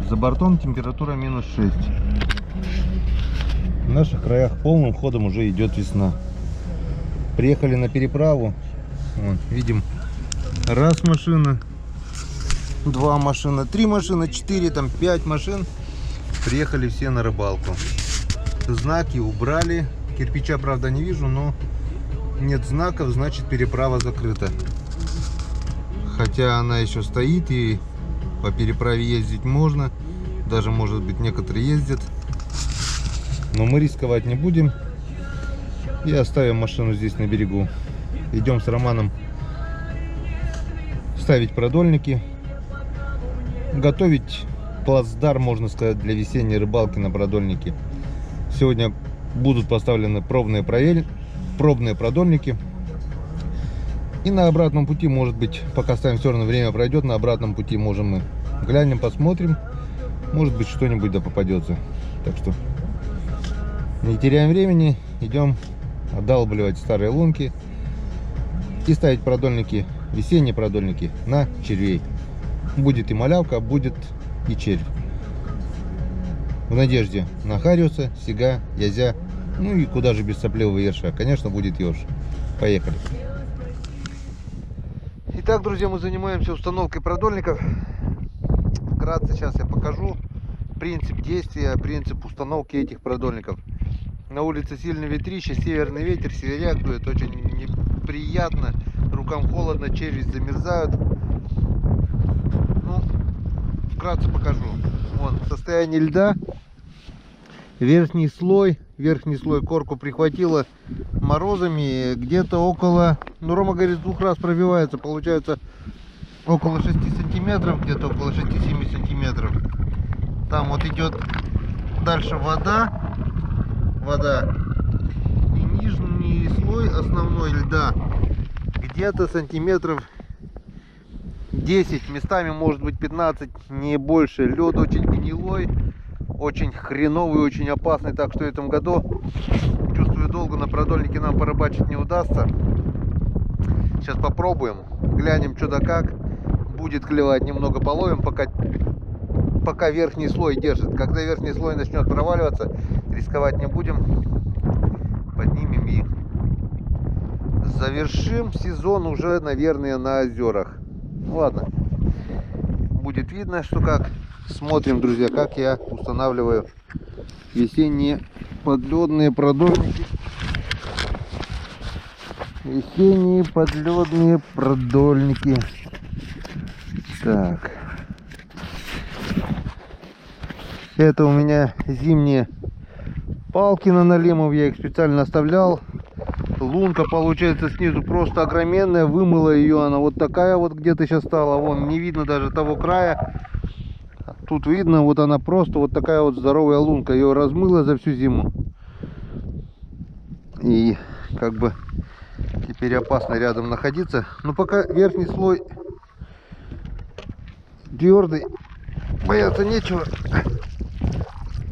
За бортом температура -6. В наших краях полным ходом уже идет весна. Приехали на переправу. Вон, видим, раз машина, 2 машины, 3 машины, 4, там 5 машин. Приехали все на рыбалку. Знаки убрали. Кирпича, правда, не вижу, но нет знаков, значит переправа закрыта. Хотя она еще стоит, и по переправе ездить можно. Даже, может быть, некоторые ездят. Но мы рисковать не будем. И оставим машину здесь на берегу. Идем с Романом ставить продольники. Готовить плацдарм, можно сказать, для весенней рыбалки на продольнике. Сегодня будут поставлены пробные продольники. И на обратном пути, может быть, пока ставим, все равно время пройдет, на обратном пути можем мы глянем, посмотрим. Может быть, что-нибудь да попадется. Так что не теряем времени, идем отдалбливать старые лунки и ставить продольники, весенние продольники на червей. Будет и малявка, будет и червь. В надежде на хариуса, сига, язя, ну и куда же без сопливого ерша. Конечно, будет еж. Поехали. Итак, друзья, мы занимаемся установкой продольников. Вкратце сейчас я покажу принцип действия, принцип установки этих продольников. На улице сильный ветрище, северный ветер, северяк дует, очень неприятно, рукам холодно, черви замерзают. Ну, вкратце покажу. Вон, состояние льда. Верхний слой корку прихватило морозами, где-то около, ну, Рома говорит, 2 раз пробивается, получается около 6 сантиметров, где-то около 6-7 сантиметров. Там вот идет дальше вода, и нижний слой основной льда где-то сантиметров 10, местами может быть 15, не больше. Лед очень гнилой, очень хреновый, очень опасный, так что в этом году, чувствую, долго на продольнике нам порыбачить не удастся. Сейчас попробуем, глянем что да как. Будет клевать, немного половим, пока верхний слой держит. Когда верхний слой начнет проваливаться, рисковать не будем, поднимем и завершим сезон уже, наверное, на озерах. Ладно, будет видно, что как. Смотрим, друзья, как я устанавливаю весенние подледные продольники. Весенние подледные продольники. Так. Это у меня зимние палки на налимов. Я их специально оставлял. Лунка получается снизу просто огроменная. Вымыла ее, она вот такая вот где-то сейчас стала. Вон, не видно даже того края. Тут видно, вот она просто вот такая вот здоровая лунка. Ее размыла за всю зиму. И как бы теперь опасно рядом находиться. Но пока верхний слой твердый, бояться нечего.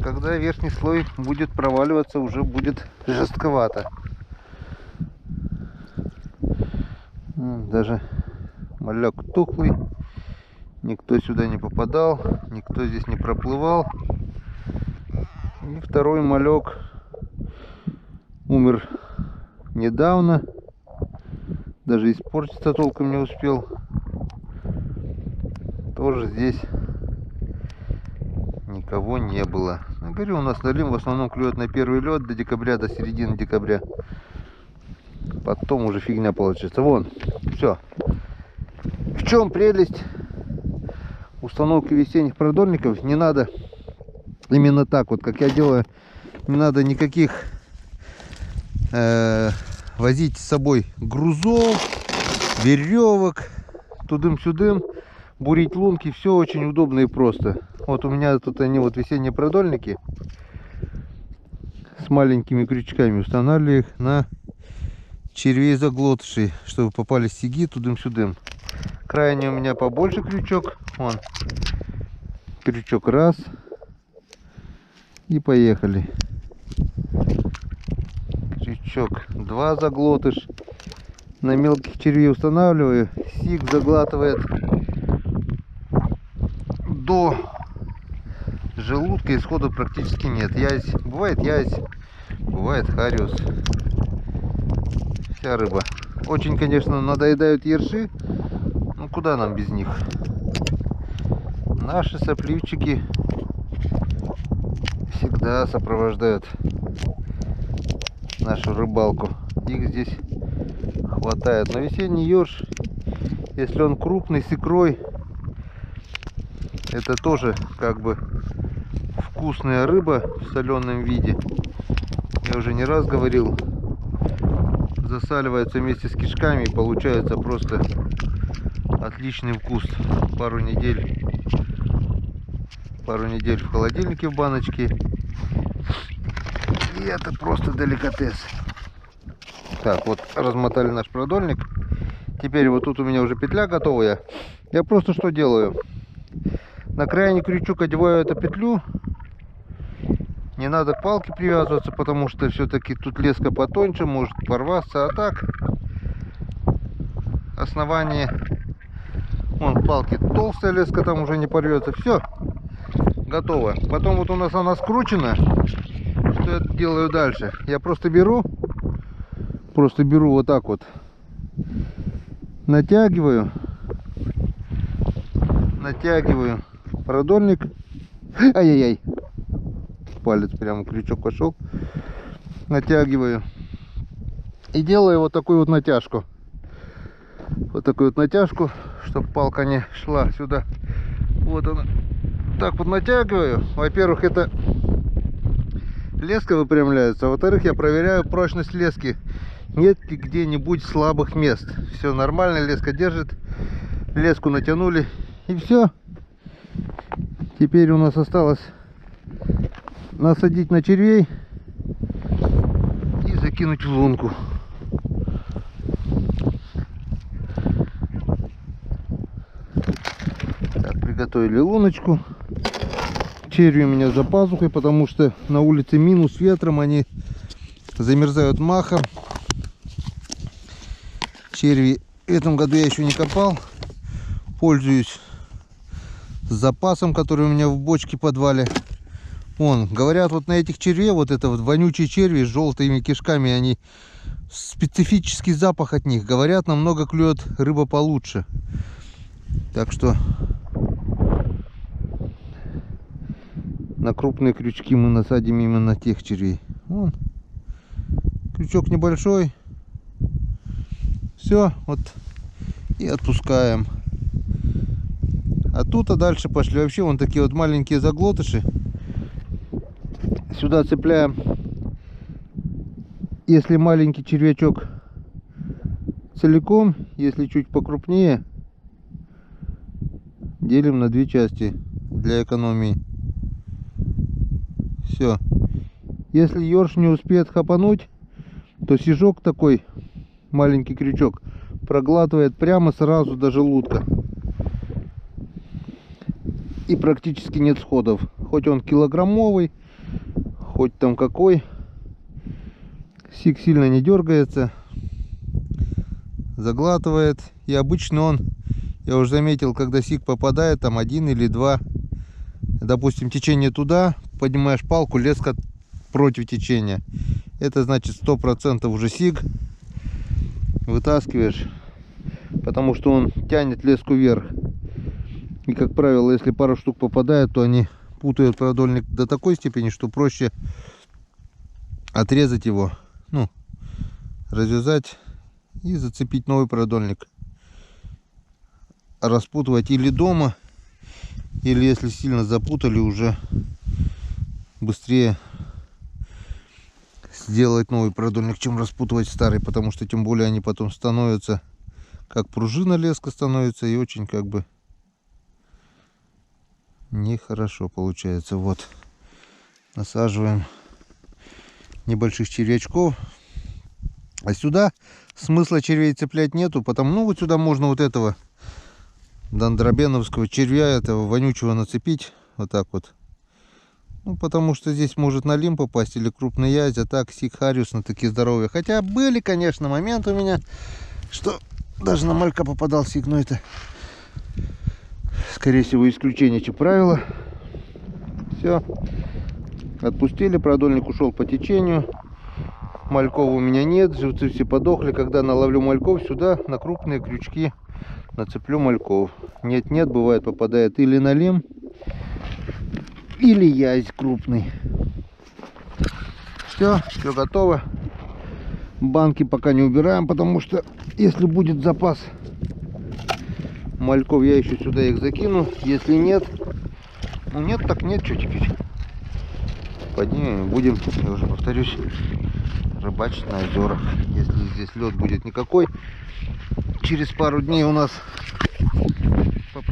Когда верхний слой будет проваливаться, уже будет жестковато. Даже малек тухлый. Никто сюда не попадал, никто здесь не проплывал. И второй малек умер недавно. Даже испортиться толком не успел. Тоже здесь никого не было. Я говорю, у нас налим в основном клюет на первый лед до декабря, до середины декабря. Потом уже фигня получится. Вон, все. В чем прелесть установки весенних продольников? Не надо именно так вот, как я делаю. Не надо никаких возить с собой грузов, веревок, тудым-сюдым, бурить лунки. Все очень удобно и просто. Вот у меня тут они вот весенние продольники с маленькими крючками. Устанавливаю их на червей заглотышей, чтобы попали сиги тудым-сюдым. Крайний у меня побольше крючок. Вон. Крючок раз. И поехали. Крючок 2 заглотыш. На мелких червей устанавливаю. Сиг заглатывает до желудка, исхода практически нет. Язь, бывает хариус. Вся рыба. Очень, конечно, надоедают ерши. Ну куда нам без них? Наши сопливчики всегда сопровождают нашу рыбалку. Их здесь хватает. Но весенний ерш, если он крупный, с икрой, это тоже как бы вкусная рыба в соленом виде. Я уже не раз говорил, засаливается вместе с кишками и получается просто отличный вкус. Пару недель в холодильнике в баночке, и это просто деликатес. Так, вот размотали наш продольник. Теперь вот тут у меня уже петля готовая. Я просто что делаю? На крайний крючок одеваю эту петлю. Не надо к палке привязываться, потому что все-таки тут леска потоньше, может порваться. А так основание, вон в палке толстая леска, там уже не порвется. Все, готово. Потом вот у нас она скручена. Что я делаю дальше? Я просто беру вот так вот, натягиваю продольник. Ай-яй-яй, палец прямо в крючок пошел. Натягиваю и делаю вот такую вот натяжку. Чтобы палка не шла сюда. Вот она. Так вот натягиваю. Во-первых, это леска выпрямляется, а во-вторых, я проверяю прочность лески. Нет ли где-нибудь слабых мест. Все нормально, леска держит. Леску натянули, и все. Теперь у нас осталось насадить на червей и закинуть в лунку. Так, приготовили луночку. Черви у меня за пазухой, потому что на улице минус, ветром, они замерзают махом. Черви в этом году я еще не копал. Пользуюсь запасом, который у меня в бочке в подвале. Вон, говорят, вот на этих червей, вот это вот вонючие черви с желтыми кишками, они, специфический запах от них. Говорят, намного клюет рыба получше. Так что на крупные крючки мы насадим именно тех червей. Вон, крючок небольшой. Все, вот, и отпускаем. А тут, а дальше пошли вообще вон такие вот маленькие заглотыши. Сюда цепляем, если маленький червячок целиком, если чуть покрупнее, делим на две части для экономии. Все. Если ёрш не успеет хапануть, то сижок такой, маленький крючок, проглатывает прямо сразу до желудка. И практически нет сходов. Хоть он килограммовый, хоть там какой. Сик сильно не дергается. Заглатывает. И обычно он, я уже заметил, когда сик попадает, там один или два. Допустим, течение туда, поднимаешь палку, леска против течения. Это значит 100% уже сик. Вытаскиваешь, потому что он тянет леску вверх. И, как правило, если пару штук попадает, то они путают продольник до такой степени, что проще отрезать его, ну, развязать и зацепить новый продольник. Распутывать или дома, или если сильно запутали, уже быстрее сделать новый продольник, чем распутывать старый, потому что тем более они потом становятся, как пружина леска становится, и очень как бы нехорошо получается. Вот, насаживаем небольших червячков. А сюда смысла червей цеплять нету, потому, ну, вот сюда можно вот этого дондробеновского червя, этого вонючего, нацепить вот так вот. Ну, потому что здесь может налим попасть или крупный язь, а так сик хариус на такие здоровые. Хотя были, конечно, моменты у меня, что даже на малька попадал сик, но это, скорее всего, исключение, чем правило. Все. Отпустили, продольник ушел по течению. Мальков у меня нет, живцы все подохли. Когда наловлю мальков, сюда на крупные крючки нацеплю мальков. Нет-нет, бывает попадает или налим, или язь крупный. Все готово. Банки пока не убираем, потому что если будет запас мальков, я еще сюда их закину. Если нет, ну нет, так нет, что теперь. Поднимем, будем, я уже повторюсь, рыбачить на озерах. Если здесь лед будет никакой, через пару дней у нас по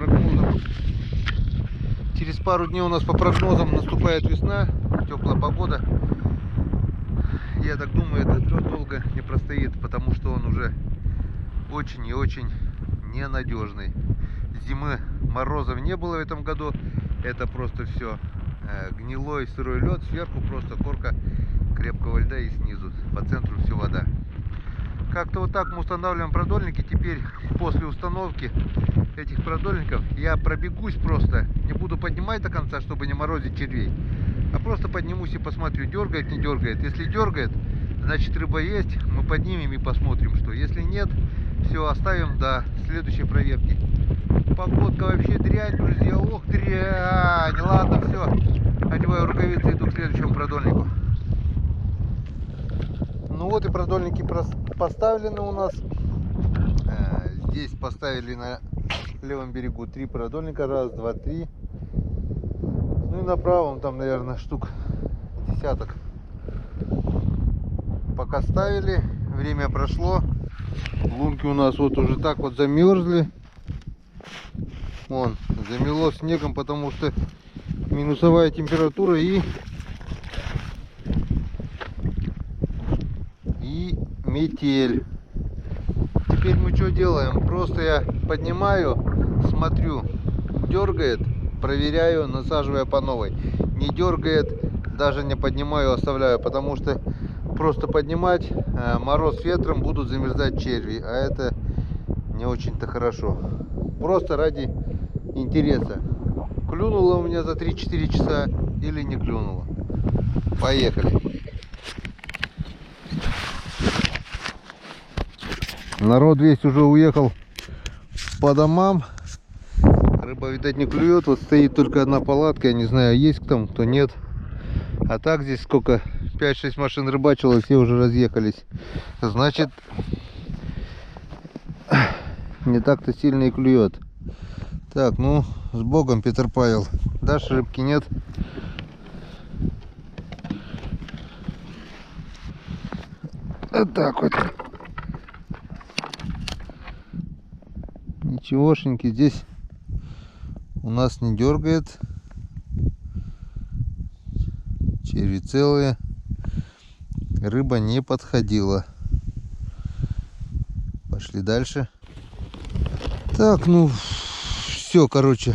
прогнозам наступает весна, теплая погода. Я так думаю, этот лед долго не простоит, потому что он уже очень и очень ненадежный. Зимы морозов не было в этом году. Это просто все гнилой сырой лед, сверху просто корка крепкого льда и снизу по центру все вода. Как-то вот так мы устанавливаем продольники. Теперь после установки этих продольников я пробегусь просто, не буду поднимать до конца, чтобы не морозить червей, а просто поднимусь и посмотрю, дергает, не дергает. Если дергает, значит рыба есть, мы поднимем и посмотрим, что. Если нет, все, оставим до следующей проверки. Погодка вообще дрянь, друзья. Ох, дрянь. Ладно, все. Одеваю рукавицы, иду к следующему продольнику. Ну вот и продольники поставлены у нас. Здесь поставили на левом берегу 3 продольника. Раз, два, три. Ну и на правом там, наверное, штук десяток. Пока ставили, время прошло. Лунки у нас вот уже так вот замерзли. Вон, замело снегом, потому что минусовая температура и метель. Теперь мы что делаем? Просто я поднимаю, смотрю, дергает, проверяю, насаживая по новой. Не дергает, даже не поднимаю, оставляю, потому что просто поднимать, мороз ветром, будут замерзать черви, а это не очень-то хорошо. Просто ради интереса. Клюнуло у меня за 3-4 часа или не клюнуло. Поехали. Народ весь уже уехал по домам. Рыба, видать, не клюет. Вот стоит только одна палатка. Я не знаю, есть там, кто нет. А так здесь сколько? 5-6 машин рыбачило, все уже разъехались. Значит, не так-то сильно и клюет. Так, ну, с Богом, Петр Павел. Дашь рыбки? Нет? Вот так вот. Ничегошеньки здесь у нас не дергает. Черви целые. Рыба не подходила. Пошли дальше. Так, ну все, короче.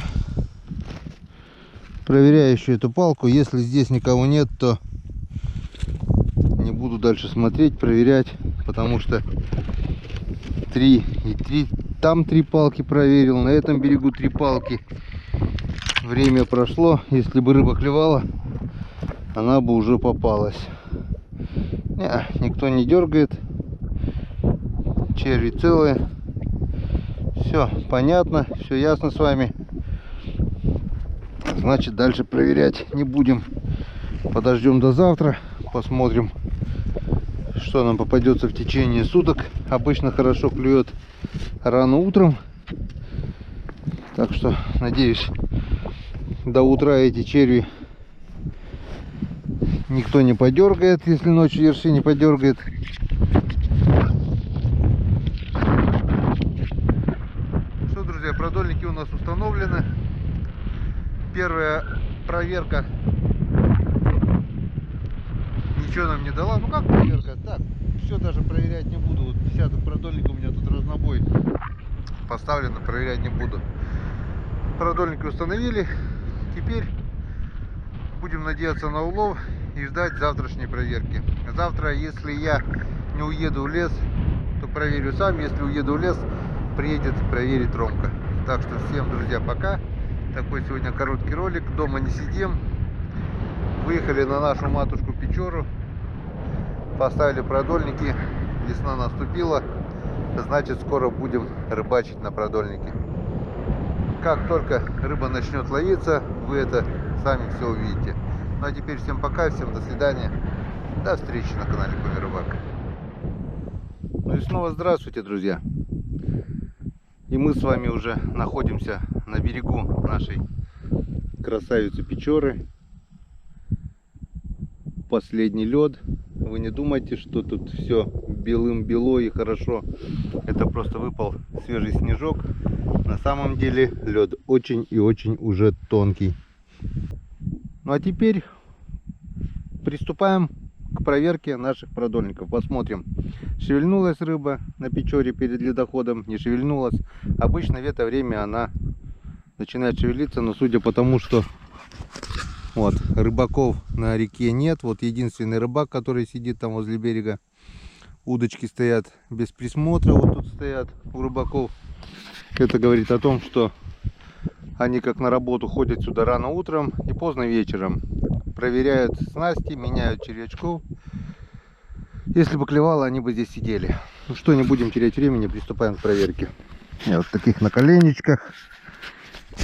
Проверяю еще эту палку. Если здесь никого нет, то не буду дальше смотреть, проверять, потому что 3 и 3. Там 3 палки проверил, на этом берегу 3 палки. Время прошло. Если бы рыба клевала, она бы уже попалась. Не, никто не дергает. Черви целые. Все понятно, все ясно с вами. Значит, дальше проверять не будем. Подождем до завтра, посмотрим, что нам попадется в течение суток. Обычно хорошо клюет рано утром. Так что, надеюсь, до утра эти черви никто не подергает, если ночью ерши не подергает. Что, друзья, продольники у нас установлены. Первая проверка ничего нам не дала. Ну как проверка? Так, все даже проверять не буду. Вот десяток продольников у меня тут разнобой поставлено, проверять не буду. Продольники установили. Теперь будем надеяться на улов и ждать завтрашней проверки. Завтра, если я не уеду в лес, то проверю сам. Если уеду в лес, приедет проверить Ромка. Так что всем, друзья, пока. Такой сегодня короткий ролик. Дома не сидим. Выехали на нашу матушку Печору. Поставили продольники. Весна наступила. Значит, скоро будем рыбачить на продольнике. Как только рыба начнет ловиться, вы это сами все увидите. Ну а теперь всем пока, всем до свидания. До встречи на канале Коми Рыбак. Ну и снова здравствуйте, друзья. И мы с вами уже находимся на берегу нашей красавицы Печоры. Последний лед. Вы не думайте, что тут все белым-бело и хорошо. Это просто выпал свежий снежок. На самом деле лед очень и очень уже тонкий. Ну а теперь приступаем к проверке наших продольников. Посмотрим, шевельнулась рыба на Печоре перед ледоходом, не шевельнулась. Обычно в это время она начинает шевелиться, но судя по тому, что вот рыбаков на реке нет, вот единственный рыбак, который сидит там возле берега, удочки стоят без присмотра, вот тут стоят у рыбаков. Это говорит о том, что они как на работу ходят сюда рано утром и поздно вечером, проверяют снасти, меняют червячков. Если бы клевало, они бы здесь сидели. Ну что, не будем терять времени, приступаем к проверке. Я вот в таких наколенничках,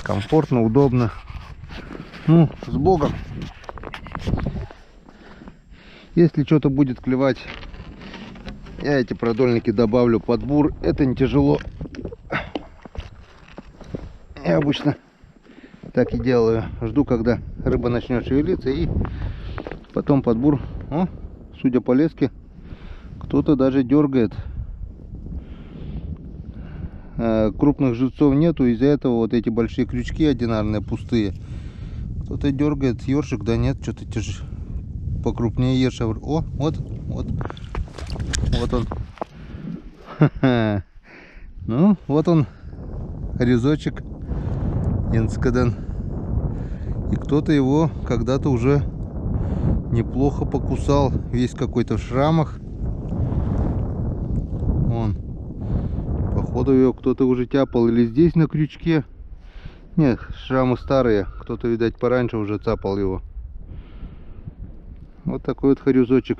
комфортно, удобно. Ну, с Богом. Если что-то будет клевать, я эти продольники добавлю под бур. Это не тяжело. Я обычно так и делаю. Жду, когда рыба начнет шевелиться, и потом под бур. О, судя по леске, кто-то даже дергает. Крупных живцов нету, из-за этого вот эти большие крючки одинарные, пустые. Кто-то дергает. Ёршик, да нет, что-то покрупнее ерша. О, вот он. Ну, вот он, резочек Инскаден. И кто-то его когда-то уже неплохо покусал. Весь какой-то в шрамах. Вон. Походу его кто-то уже тяпал. Или здесь на крючке. Нет, шрамы старые. Кто-то, видать, пораньше уже цапал его. Вот такой вот хорюзочек.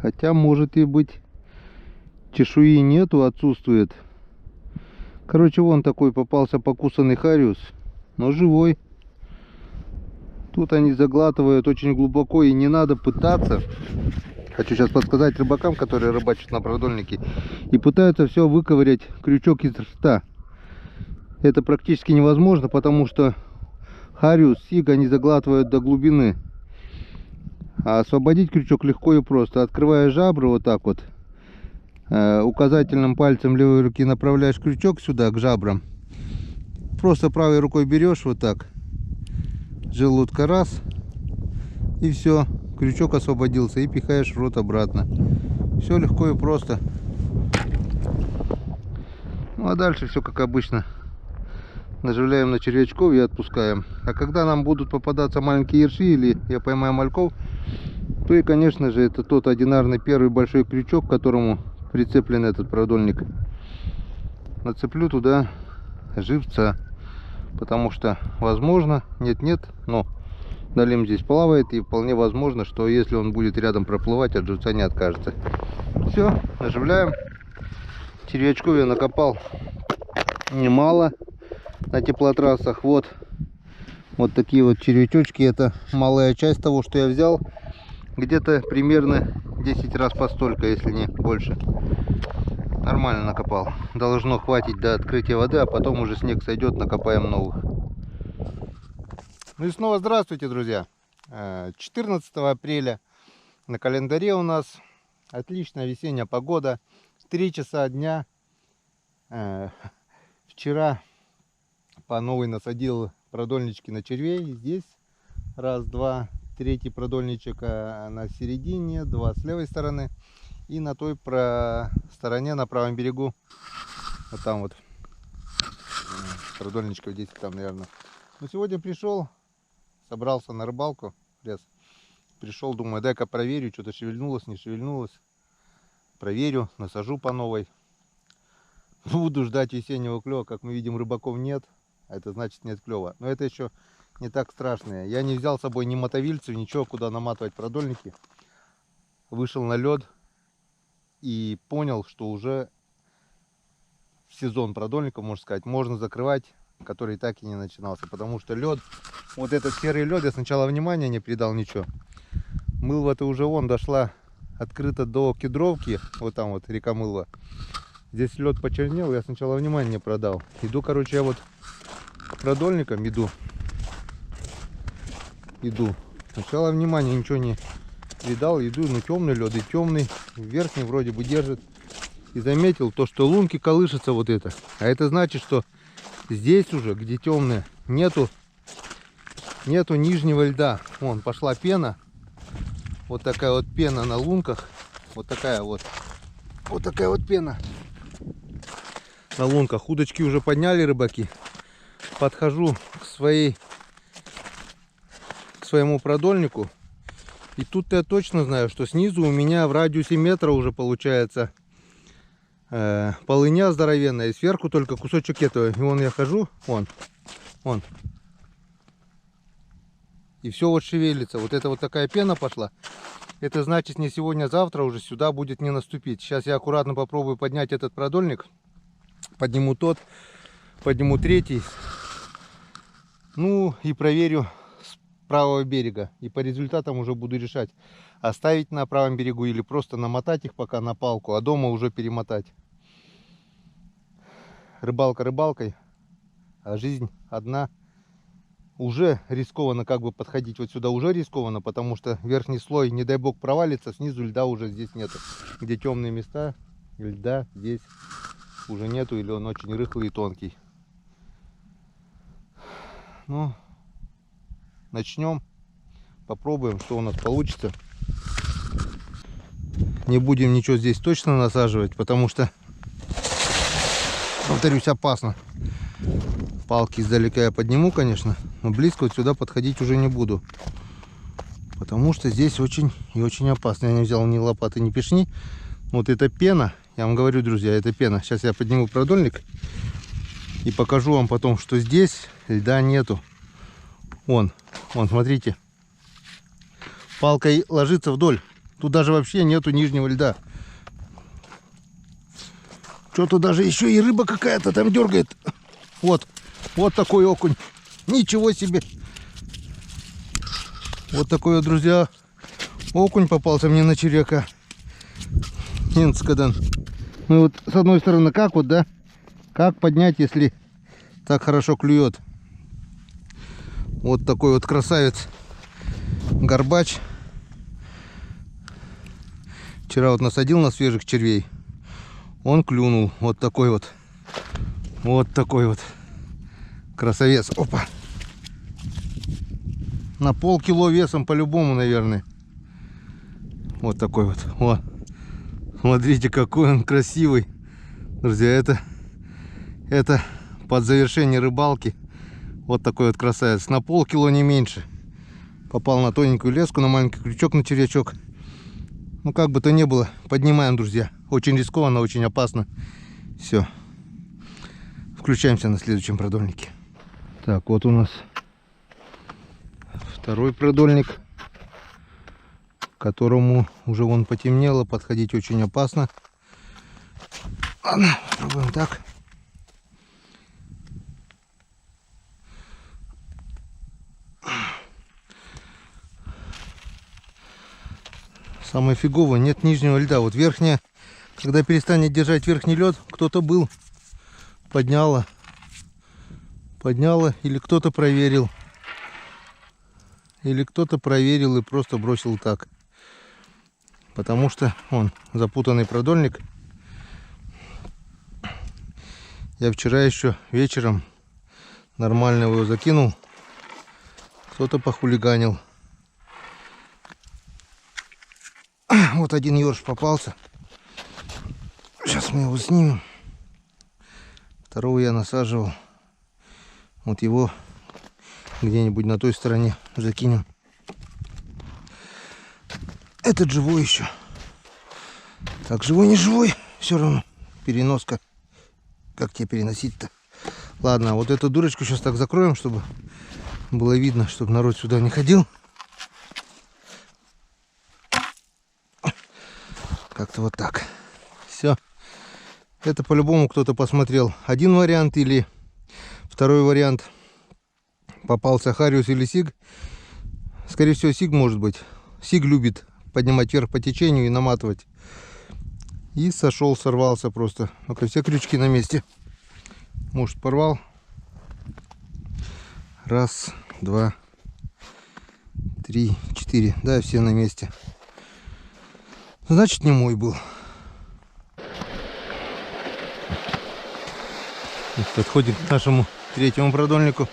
Хотя, может и быть, чешуи нету, отсутствует. Короче, вон такой попался покусанный хариус, но живой. Тут они заглатывают очень глубоко, и не надо пытаться. Хочу сейчас подсказать рыбакам, которые рыбачат на продольнике и пытаются все выковырять крючок из рта. Это практически невозможно, потому что хариус, сиг они заглатывают до глубины. А освободить крючок легко и просто. Открывая жабры вот так вот, указательным пальцем левой руки направляешь крючок сюда, к жабрам. Просто правой рукой берешь вот так, желудка раз, и все, крючок освободился, и пихаешь в рот обратно. Все легко и просто. Ну а дальше все как обычно. Наживляем на червячков и отпускаем. А когда нам будут попадаться маленькие ерши или я поймаю мальков, то и, конечно же, это тот одинарный первый большой крючок, к которому прицеплен этот продольник. Нацеплю туда живца, потому что, возможно, нет, но долим здесь плавает, и вполне возможно, что если он будет рядом проплывать, от живца не откажется. Все, наживляем. Червячков я накопал немало на теплотрассах. Вот такие вот червячочки. Это малая часть того, что я взял. Где-то примерно 10 раз по столько, если не больше. Нормально накопал. Должно хватить до открытия воды, а потом уже снег сойдет, накопаем новых. Ну и снова здравствуйте, друзья. 14 апреля на календаре у нас. Отличная весенняя погода. 3 часа дня. Вчера по новой насадил продольнички на червей. Здесь раз, два, третий продольничек на середине, два с левой стороны. И на той стороне, на правом берегу, вот там вот продольничков 10 там, наверное. Но сегодня пришел, собрался на рыбалку в лес. Пришел, думаю, дай-ка проверю, что-то шевельнулось, не шевельнулось. Проверю, насажу по новой. Буду ждать весеннего клёва. Как мы видим, рыбаков нет. А это значит нет клёва. Но это еще не так страшные. Я не взял с собой ни мотовильцев, ничего, куда наматывать продольники. Вышел на лед и понял, что уже сезон продольников, можно сказать, можно закрывать, который так и не начинался. Потому что лед, вот этот серый лед, я сначала внимания не придал ничего. Мылва-то уже вон дошла открыто до Кедровки, вот там вот река Мылва. Здесь лед почернел, я сначала внимания не продал. Иду, короче, я вот продольником иду. Сначала внимания ничего не придал, иду, но темный лед и темный, верхний вроде бы держит. И заметил то, что лунки колышутся вот это. А это значит, что здесь уже, где темное, нету нижнего льда. Вон пошла пена. Вот такая вот пена на лунках. Вот такая вот пена на лунках. Удочки уже подняли рыбаки. Подхожу к своему продольнику. И тут я точно знаю, что снизу у меня в радиусе метра уже получается полыня здоровенная. И сверху только кусочек этого. И вон я хожу. Вон. И все вот шевелится. Вот это вот такая пена пошла. Это значит, не сегодня, а завтра уже сюда будет не наступить. Сейчас я аккуратно попробую поднять этот продольник. Подниму тот. Подниму третий. Ну и проверю с правого берега. И по результатам уже буду решать, оставить на правом берегу или просто намотать их пока на палку, а дома уже перемотать. Рыбалка рыбалкой, а жизнь одна. Уже рискованно как бы подходить вот сюда, уже рискованно, потому что верхний слой, не дай бог, провалится, снизу льда уже здесь нету. Где темные места, льда здесь уже нету, или он очень рыхлый и тонкий. Ну, начнем, попробуем, что у нас получится. Не будем ничего здесь точно насаживать, потому что, повторюсь, опасно. Палки издалека я подниму, конечно, но близко вот сюда подходить уже не буду. Потому что здесь очень и очень опасно. Я не взял ни лопаты, ни пешни. Вот это пена, я вам говорю, друзья, это пена. Сейчас я подниму продольник и покажу вам потом, что здесь льда нету. Вон, смотрите. Палкой ложится вдоль. Тут даже вообще нету нижнего льда. Что-то даже еще и рыба какая-то там дергает. Вот такой окунь. Ничего себе. Вот такой вот, друзья, окунь попался мне на червяка. Инскадан. Ну вот с одной стороны, как вот, да? Как поднять, если так хорошо клюет? Вот такой вот красавец. Горбач. Вчера вот насадил на свежих червей. Он клюнул. Вот такой вот. Вот такой вот красавец. Опа. На полкило весом по-любому, наверное. Вот такой вот. О. Смотрите, какой он красивый. Друзья, это под завершение рыбалки. Вот такой вот красавец. На полкило, не меньше. Попал на тоненькую леску, на маленький крючок, на червячок. Ну, как бы то ни было, поднимаем, друзья. Очень рискованно, очень опасно. Все. Включаемся на следующем продольнике. Так, вот у нас второй продольник, к которому уже вон потемнело, подходить очень опасно. Ладно, попробуем так. Самое фиговое, нет нижнего льда. Вот верхняя, когда перестанет держать верхний лед, кто-то был, подняла, или кто-то проверил. Или кто-то проверил и просто бросил так. Потому что он запутанный продольник. Я вчера еще вечером нормально его закинул. Кто-то похулиганил. Вот один ёрш попался. Сейчас мы его снимем. Второго я насаживал. Вот его где-нибудь на той стороне закинем. Этот живой еще. Так, живой, не живой. Все равно переноска. Как тебе переносить-то? Ладно, вот эту дырочку сейчас так закроем, чтобы было видно, чтобы народ сюда не ходил. Как-то вот так. Все. Это по-любому кто-то посмотрел один вариант или второй вариант. Попался Хариус или Сиг. Скорее всего, Сиг может быть. Сиг любит поднимать вверх по течению и наматывать. И сошел, сорвался просто. Ну-ка, все крючки на месте. Может, порвал. Раз, два, три, четыре. Да, все на месте. Значит, не мой был. Подходим к нашему третьему продольнику.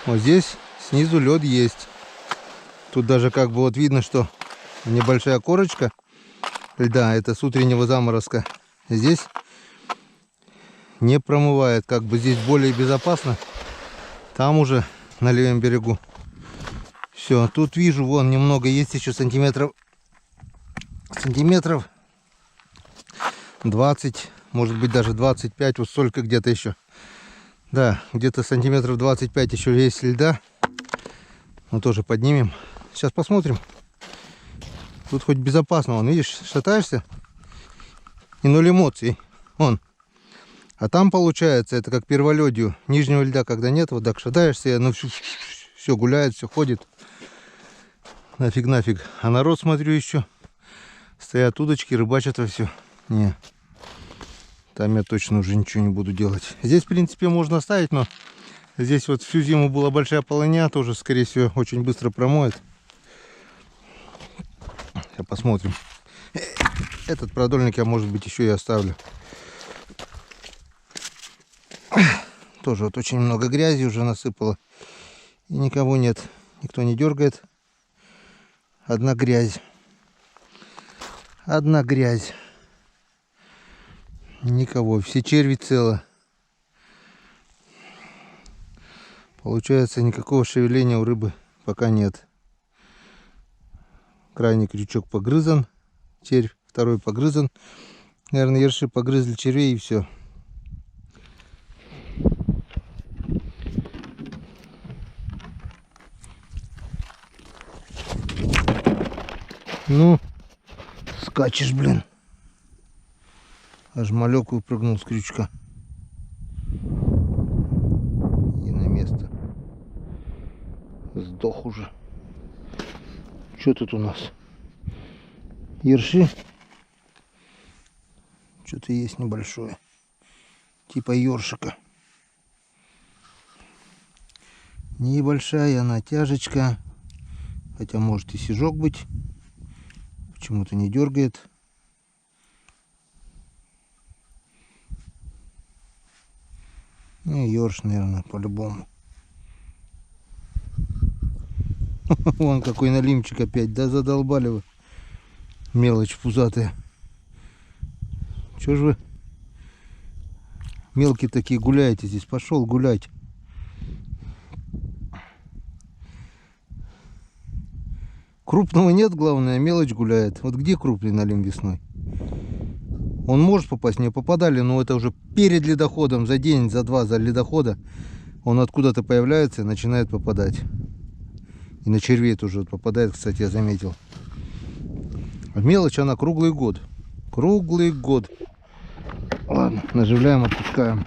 Вот здесь снизу лед есть. Тут даже как бы вот видно, что небольшая корочка льда. Это с утреннего заморозка. Здесь не промывает. Как бы здесь более безопасно. Там уже на левом берегу. Все, тут вижу, вон немного есть еще сантиметров 20, может быть даже 25, вот столько где-то еще. Да, где-то сантиметров 25 еще есть льда. Мы тоже поднимем. Сейчас посмотрим. Тут хоть безопасно, вон, видишь, шатаешься и ноль эмоций. Вон. А там получается, это как перволедью. Нижнего льда когда нет, вот так шатаешься, и оно все гуляет, все ходит. Нафиг. А народ, смотрю, еще стоят удочки, рыбачат во все. Не. Там я точно уже ничего не буду делать. Здесь, в принципе, можно оставить, но здесь вот всю зиму была большая полыня, тоже, скорее всего, очень быстро промоет. Сейчас посмотрим. Этот продольник я, может быть, еще и оставлю. Тоже вот очень много грязи уже насыпало. И никого нет. Никто не дергает. Одна грязь. Одна грязь. Никого. Все черви целы. Получается, никакого шевеления у рыбы пока нет. Крайний крючок погрызан. Червь второй погрызан. Наверное, ерши погрызли червей и все. Ну, скачешь, блин. Аж малек выпрыгнул с крючка. И на место. Сдох уже. Что тут у нас? Ерши. Что-то есть небольшое. Типа ёршика. Небольшая натяжечка. Хотя может и сижок быть. Почему-то не дергает. Ну и ёрш, наверное, по-любому. Вон какой налимчик опять. Да задолбали вы. Мелочь пузатая. Чё ж вы мелкие такие гуляете здесь? Пошел гулять. Крупного нет, главное, мелочь гуляет. Вот где крупный налим весной? Он может попасть, не попадали, но это уже перед ледоходом, за день, за два, за ледохода. Он откуда-то появляется и начинает попадать. И на червей тоже вот попадает, кстати, я заметил. А мелочь она круглый год. Круглый год. Ладно, наживляем, отпускаем.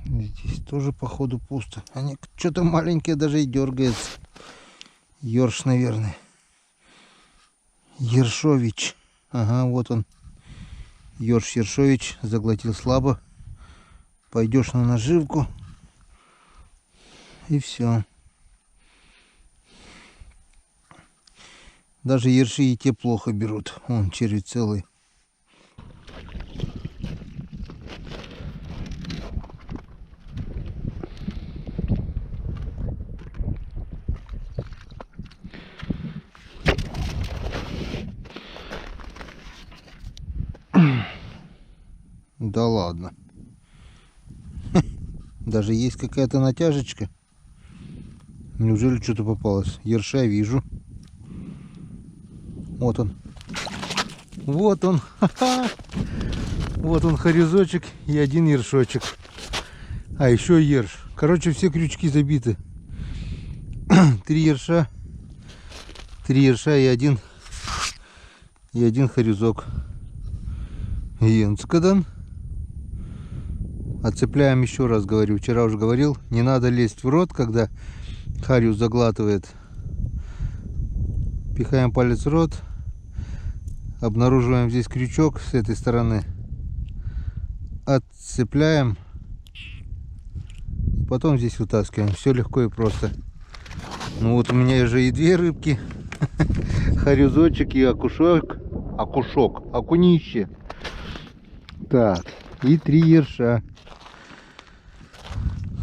Здесь тоже походу пусто. Они что-то маленькие даже и дергается. Ёрш, наверное. Ершович. Ага, вот он. Ёрш Ершович. Заглотил слабо. Пойдешь на наживку. И все. Даже ерши и те плохо берут. Вон черви целый. Да ладно. Даже есть какая-то натяжечка. Неужели что-то попалось? Ерша вижу. Вот он. Вот он. Ха-ха. Вот он, хорезочек и один ершочек. А еще ерш. Короче, все крючки забиты. 3 ерша. 3 ерша и один хорезок. Енскадан. Отцепляем, еще раз говорю. Вчера уже говорил, не надо лезть в рот, когда хариус заглатывает. Пихаем палец в рот. Обнаруживаем здесь крючок с этой стороны. Отцепляем. Потом здесь вытаскиваем. Все легко и просто. Ну вот у меня уже и 2 рыбки. Хорезочек и окушок. Окунище. Так. И 3 ерша.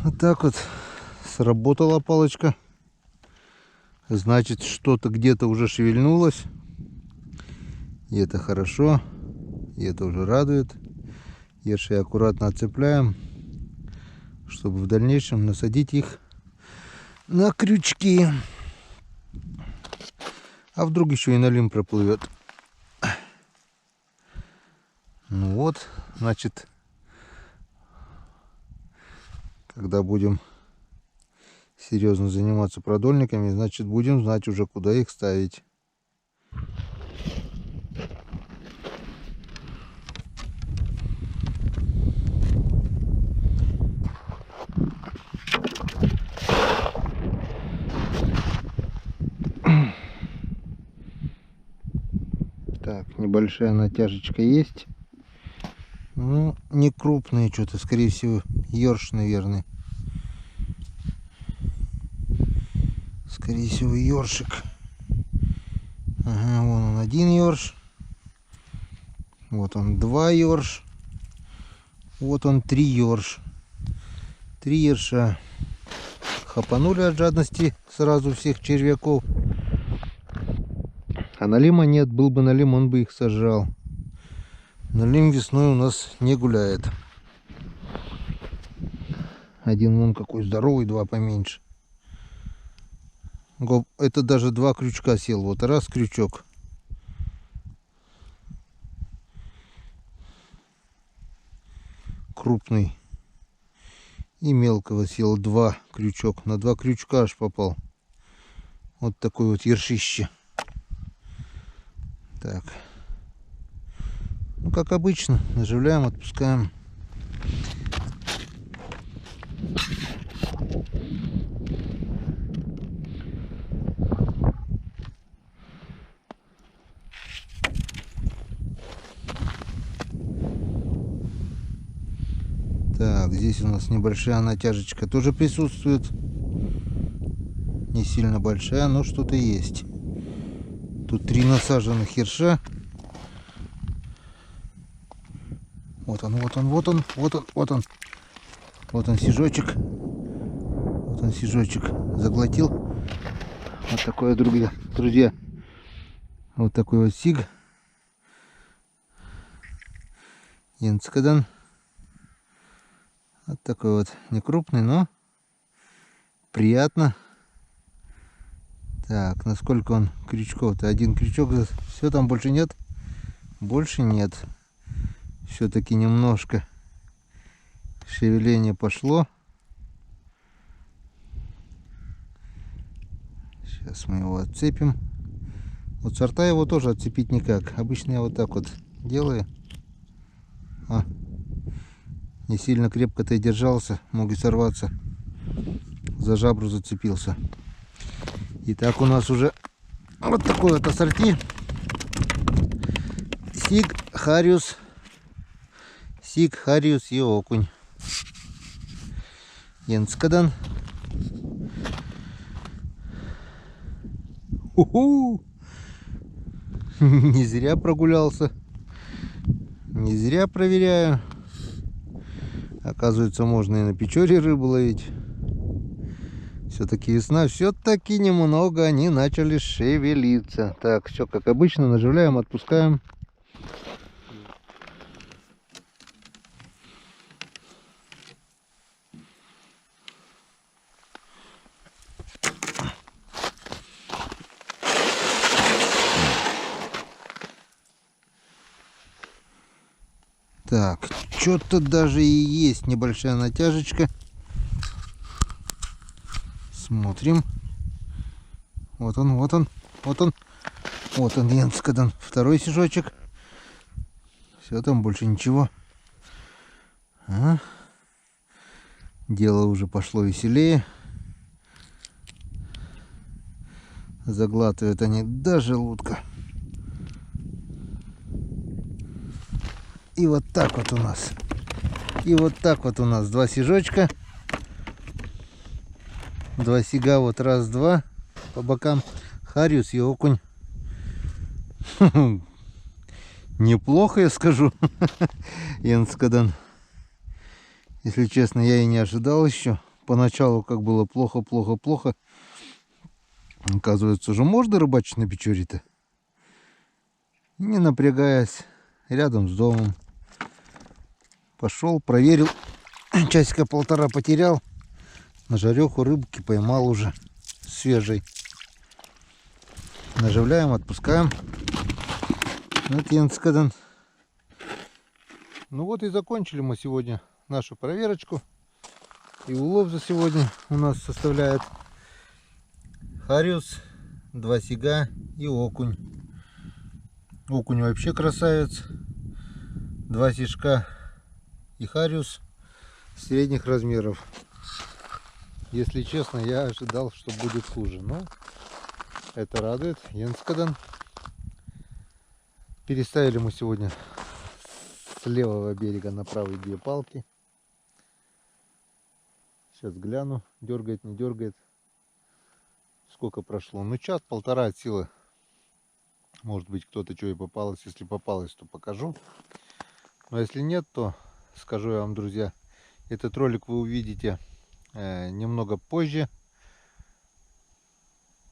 Вот так вот сработала палочка. Значит, что-то где-то уже шевельнулось. И это хорошо. И это уже радует. Ерши аккуратно отцепляем, чтобы в дальнейшем насадить их на крючки. А вдруг еще и налим проплывет. Ну вот, значит, когда будем серьезно заниматься продольниками, значит, будем знать уже, куда их ставить. Так, небольшая натяжечка есть. Ну, не крупные что-то, скорее всего, ерш, наверное. Скорее всего, ершик. Ага, вон он, 1 ерш. Вот он, 2 ерш. Вот он, 3 ерш. 3 ерша. Хапанули от жадности сразу всех червяков. А налима нет, был бы налим, он бы их сожрал. Налим весной у нас не гуляет. Один вон какой здоровый, 2 поменьше. Это даже 2 крючка сел. Вот раз крючок. Крупный. И мелкого сел 2 крючок. На 2 крючка аж попал. Вот такой вот ершище. Так. Ну, как обычно, наживляем, отпускаем. Так, здесь у нас небольшая натяжечка тоже присутствует. Не сильно большая, но что-то есть. Тут 3 насаженных ерша. Вот он, вот он, вот он, вот он, вот он. Вот он сижочек. Вот он сижочек. Заглотил. Вот такой, друзья. Вот такой вот сиг. Енскадан. Вот такой вот, не крупный, но приятно. Так, насколько он крючков-то? 1 крючок, все, там больше нет? Больше нет. Все-таки немножко шевеление пошло. Сейчас мы его отцепим. Вот сорта его тоже отцепить никак. Обычно я вот так вот делаю. Не сильно крепко-то и держался, мог и сорваться. За жабру зацепился. Итак, у нас уже вот такой вот ассорти. Сиг, хариус. Сиг, хариус и окунь. Енскадан. Уху! Не зря прогулялся. Не зря проверяю. Оказывается, можно и на Печоре рыбу ловить. Все-таки весна, все-таки немного они начали шевелиться. Так, все как обычно, наживляем, отпускаем. Так, что-то даже и есть небольшая натяжечка. Смотрим. Вот он, вот он, вот он. Вот он, Янскадан. Второй сижочек. Все, там больше ничего. А? Дело уже пошло веселее. Заглатывают они до желудка. И вот так вот у нас. И вот так вот у нас два сижочка. Два сига, вот раз, два. По бокам. Хариус и окунь. Неплохо, я скажу. Янскадан. Если честно, я и не ожидал еще. Поначалу как было плохо, плохо, плохо. Оказывается, уже можно рыбачить на Печоре-то. Не напрягаясь, рядом с домом. Пошел, проверил. Часика полтора потерял. На жареху рыбки поймал уже свежей. Наживляем, отпускаем. Вот Янскадан. Ну вот и закончили мы сегодня нашу проверочку. И улов за сегодня у нас составляет хариус, два сига и окунь. Окунь вообще красавец. Два сишка и хариус средних размеров. Если честно, я ожидал, что будет хуже, но это радует. Янскадан. Переставили мы сегодня с левого берега на правый две палки. Сейчас гляну, дергает, не дергает. Сколько прошло? Ну, час-полтора от силы. Может быть, кто-то что и попалось. Если попалось, то покажу. Но если нет, то скажу я вам, друзья, этот ролик вы увидите немного позже.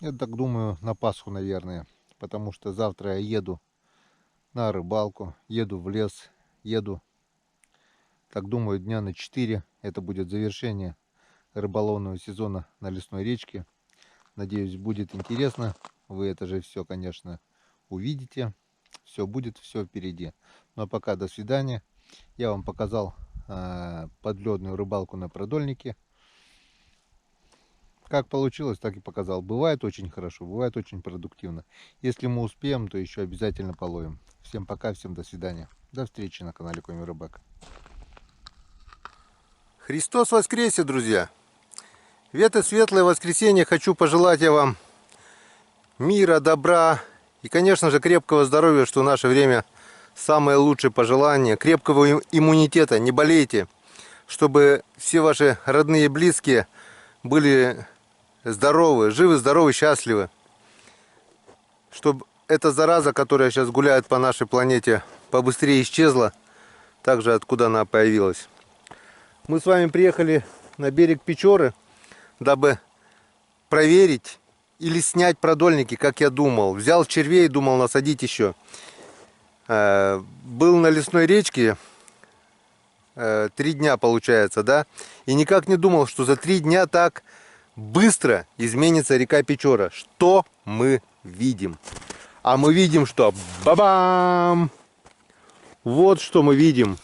Я так думаю, на Пасху, наверное. Потому что завтра я еду на рыбалку, еду в лес, еду, так думаю, дня на 4. Это будет завершение рыболовного сезона на лесной речке. Надеюсь, будет интересно. Вы это же все, конечно, увидите. Все будет, все впереди. Но пока до свидания. Я вам показал подледную рыбалку на продольнике. Как получилось, так и показал. Бывает очень хорошо, бывает очень продуктивно. Если мы успеем, то еще обязательно половим. Всем пока, всем до свидания. До встречи на канале Коми Рыбак. Христос воскресе, друзья! В это светлое воскресенье хочу пожелать я вам мира, добра и, конечно же, крепкого здоровья, что в наше время самое лучшее пожелание. Крепкого иммунитета, не болейте, чтобы все ваши родные и близкие были здоровы, живы, здоровы, счастливы. Чтобы эта зараза, которая сейчас гуляет по нашей планете, побыстрее исчезла, также откуда она появилась. Мы с вами приехали на берег Печоры, дабы проверить или снять продольники, как я думал. Взял червей, думал насадить еще. Был на лесной речке 3 дня, получается, да? И никак не думал, что за 3 дня так быстро изменится река Печора. Что мы видим? А мы видим, что бабам! Вот что мы видим.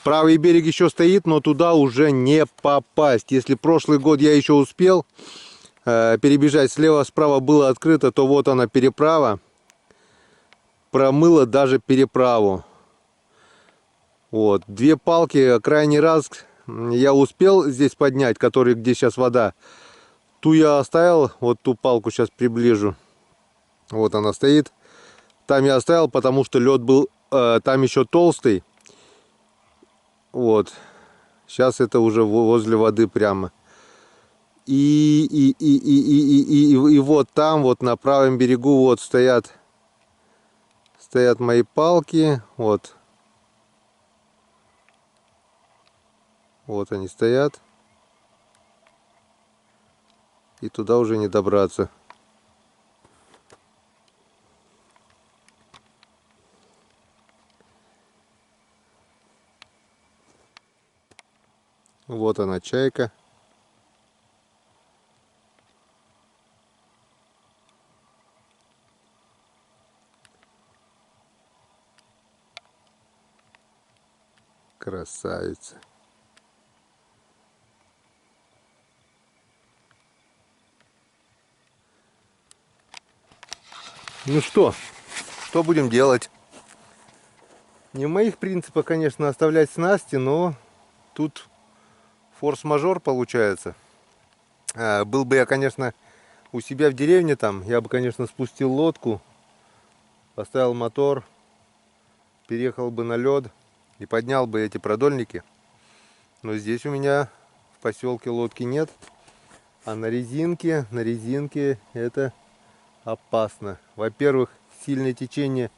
Правый берег еще стоит, но туда уже не попасть. Если прошлый год я еще успел перебежать слева-справа было открыто, то вот она переправа. Промыла даже переправу. Вот. 2 палки крайний раз я успел здесь поднять, который, где сейчас вода. Ту я оставил, вот ту палку сейчас приближу. Вот она стоит. Там я оставил, потому что лед был там еще толстый. Вот. Сейчас это уже возле воды прямо. И вот там, вот на правом берегу, вот стоят мои палки. Вот. Вот они стоят. И туда уже не добраться. Вот она, чайка. Красавица. Ну что будем делать? Не в моих принципах, конечно, оставлять снасти, но тут форс-мажор получается. Был бы я, конечно, у себя в деревне там, я бы, конечно, спустил лодку, поставил мотор, переехал бы на лед и поднял бы эти продольники. Но здесь у меня в поселке лодки нет, а на резинке это опасно. Во-первых, сильное течение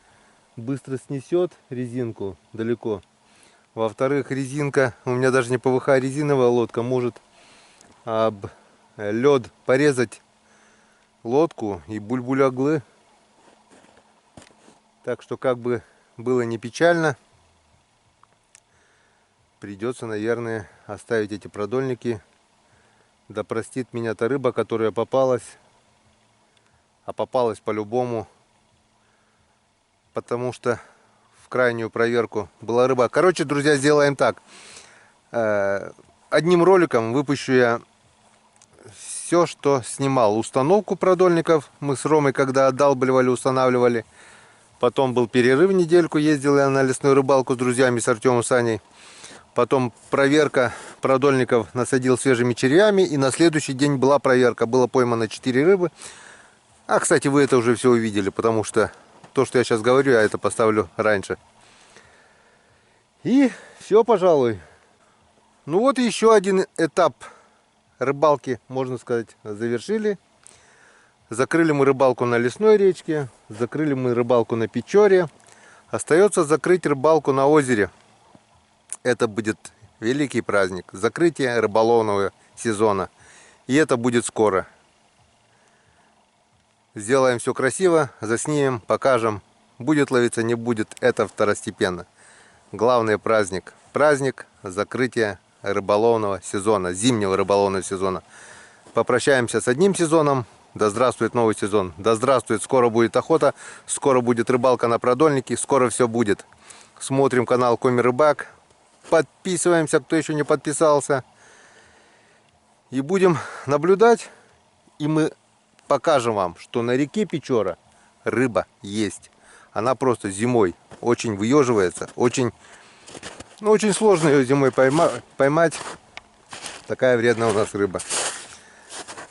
быстро снесет резинку далеко. Во-вторых, резинка, у меня даже не ПВХ, а резиновая лодка, может об лед порезать лодку и буль-буль-оглы. Так что, как бы было не печально, придется, наверное, оставить эти продольники. Да простит меня та рыба, которая попалась. А попалась по-любому, потому что в крайнюю проверку была рыба. Короче, друзья, сделаем так. Одним роликом выпущу я все, что снимал. Установку продольников мы с Ромой, когда отдалбливали, устанавливали. Потом был перерыв, недельку ездил я на лесную рыбалку с друзьями, с Артемом, с Аней. Потом проверка продольников, насадил свежими червями. И на следующий день была проверка. Было поймано 4 рыбы. А, кстати, вы это уже все увидели, потому что то, что я сейчас говорю, я это поставлю раньше. И все, пожалуй. Ну вот еще один этап рыбалки, можно сказать, завершили. Закрыли мы рыбалку на лесной речке, закрыли мы рыбалку на Печоре. Остается закрыть рыбалку на озере. Это будет великий праздник, закрытие рыболовного сезона. И это будет скоро. Сделаем все красиво, заснимем, покажем. Будет ловиться, не будет, это второстепенно. Главный праздник. Праздник закрытия рыболовного сезона, зимнего рыболовного сезона. Попрощаемся с одним сезоном. Да здравствует новый сезон. Да здравствует, скоро будет охота, скоро будет рыбалка на продольники, скоро все будет. Смотрим канал Коми Рыбак. Подписываемся, кто еще не подписался. И будем наблюдать. И мы покажем вам, что на реке Печора рыба есть. Она просто зимой очень выеживается. Очень сложно ее зимой поймать. Такая вредная у нас рыба.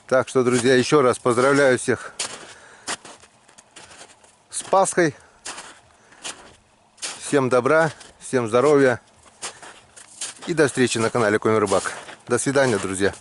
Так что, друзья, еще раз поздравляю всех с Пасхой. Всем добра, всем здоровья. И до встречи на канале Коми Рыбак. До свидания, друзья.